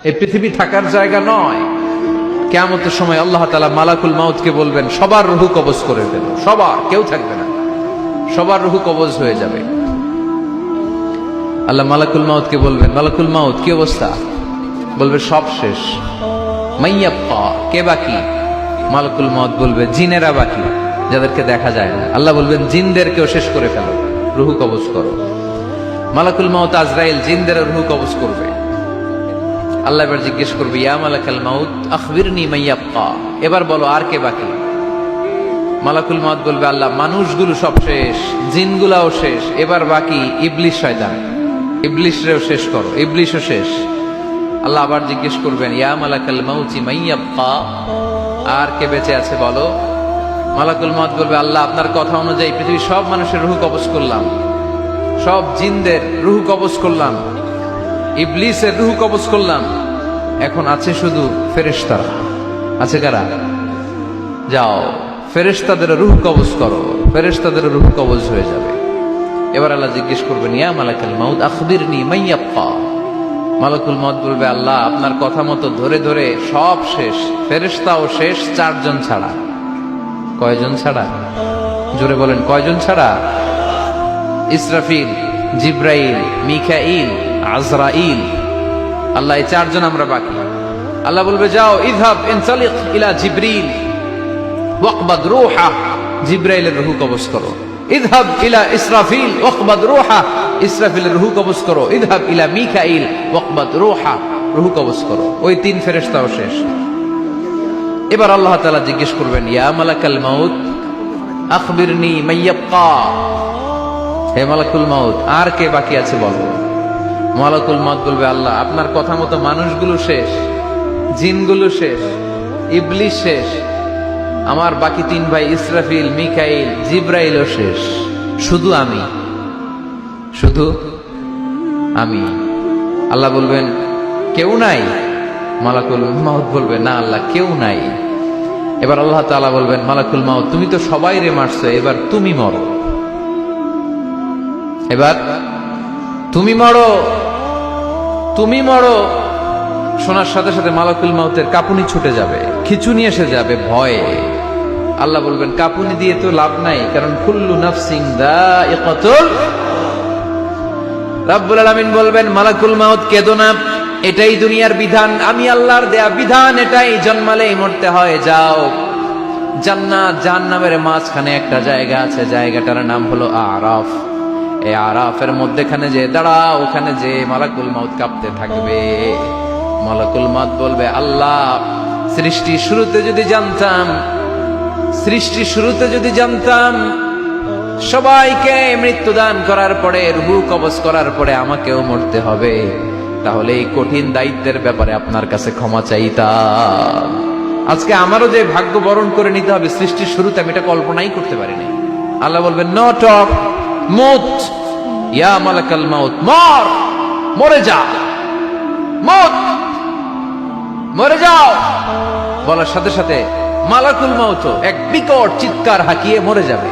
এই পৃথিবী থাকার জায়গা নয়। কিয়ামতের সময় আল্লাহ তাআলা মালাকুল মাউতকে বলবেন, সবার রূহ কবজ করে ফেলো, সবার, কেউ থাকবে না, সবার রূহ কবজ হয়ে যাবে। আল্লাহ মালাকুল মাউতকে বলবেন, মালাকুল মাউত কি অবস্থা? বলবে সব শেষ। মাইয়াব্বা, কে বাকি? মালাকুল মাউত বলবে জিনেরা বাকি, যাদেরকে দেখা যায় না। আল্লাহ বলবেন জিনদেরকেও শেষ করে ফেলো, রূহ কবজ করো। মালাকুল মাউত আজরাইল জিনদের রূহ কবজ করবে। আল্লাহ এবার জিজ্ঞেস করবে, ইয়া মালাকাল মাউত আখবিরনি মাইয়াব্বা, এবার বলো আর কে বাকি? মালাকুল মাউত বলবে, আল্লাহ মানুষগুলো সব শেষ, জিনগুলাও শেষ, এবার বাকি ইবলিশ শয়তান, ইবলিশরেও শেষ করো, ইবলিশও শেষ। আল্লাহ আবার জিজ্ঞেস করবেন, ইয়া মালাকাল মাউতি মাইয়াব্বা, আর কে বেঁচে আছে বলো? মালাকুল মাউত বলবে, আল্লাহ আপনার কথা অনুযায়ী পৃথিবীর সব মানুষের রূহ কবজ করলাম, সব জিনদের রূহ কবজ করলাম, ইবলিসের রূহ কবজ করলাম, এখন আছে শুধু ফেরেশতারা। আছে কারা? যাও ফেরেশতাদের রূহ কবজ করো, ফেরেশতাদের রূহ কবজ হয়ে যাবে। এবার আল্লাহ জিজ্ঞেস করবেন, ইয়া মালাকাল মাউত আখবিরনি মাইয়াব্বা। মালাকুল মাউত বলবে, আল্লাহ আপনার কথা মতো ধরে ধরে সব শেষ, ফেরেশতাও শেষ, চারজন ছাড়া। কয়জন ছাড়া? জোরে বলেন, কয়জন ছাড়া? ইসরাফিল, জিব্রাইল, মিকাইল, আজরাইল। আল্লাহ এই চারজন আমরা বাকি। আল্লাহ বলবে, যাও ইযহাব ইনতালিক ইলা জিবরিল ওয়াকবাদ রূহা, জিব্রাইলের রূহ কবজ করো। ইযহাব ইলা ইসরাফিল ওয়াকবাদ রূহা, ইসরাফিলের রূহ কবজ করো। ইযহাব ইলা মিকাইল ওয়াকবাদ রূহা, রূহ কবজ করো। ওই তিন ফেরেশতাও শেষ। এবার আল্লাহ তাআলা জিজ্ঞেস করবেন, ইয়া মালাকাল মাউত আখবিরনি মাইয়াব্বা, হে মালাকুল মাউত আর কে বাকি আছে বলো? মালাকুল মাউত বলবে, আল্লাহ আপনার কথা মতো মানুষগুলো শেষ, জিনগুলো শেষ, ইবলিশ শেষ, আমার বাকি তিন ভাই ইসরাফিল, মিকাইল, জিব্রাইলও শেষ, শুধু আমি, শুধু আমি। আল্লাহ বলবেন, কেউ নাই? মালাকুল মাউত বলবে, না আল্লাহ কেউ নাই। এবার আল্লাহ তাআলা বলবেন, মালাকুল মাউত তুমি তো সবাই রে মারছো, এবার তুমি মরো, এবার তুমি মরো, তুমি মরো। শোনার সাথে সাথে মালাকুল মাউতের কাঁপুনি ছুটে যাবে, খিঁচুনি এসে যাবে ভয়ে। আল্লাহ বলবেন, কাঁপুনি দিয়ে তো লাভ নাই, কারণ কুল্লু নাফসিন যায়িকাতুল। রাব্বুল আলামিন বলবেন, মালাকুল মাউত কেঁদো না, এটাই দুনিয়ার বিধান, আমি আল্লাহর দেয়া বিধান, এটাই জন্মালেই মরতে হয়। যাও, জান্নাত জাহান্নামের মাঝখানে একটা জায়গা আছে, জায়গাটার নাম হলো আরাফ। এই আরাফের মধ্যখানে যে দাঁড়াও, ওখানে যে মালাকুল মাউত কাঁপতে থাকবে। মালাকুল মাউত বলবে, আল্লাহ সৃষ্টির শুরুতে যদি জানতাম, সৃষ্টির শুরুতে যদি জানতাম সবাইকে মৃত্যুদান করার পরে, রূহ কবজ করার পরে আমাকেও মরতে হবে, তাহলে এই কঠিন দায়িত্বের ব্যাপারে আপনার কাছে ক্ষমা চাইতাম। আজকে আমারও যে ভাগ্য বরণ করে নিতে হবে সৃষ্টির শুরুতে, আমি এটা কল্পনাই করতে পারিনি। আল্লাহ বলবেন, নো টক, মুত, ইয়া মালাকাল মাউত, মর, মরে যা, মুত, মরে যাও। বলার সাথে সাথে মালাকুল মাউত এক বিকট চিৎকার হাঁকিয়ে মরে যাবে।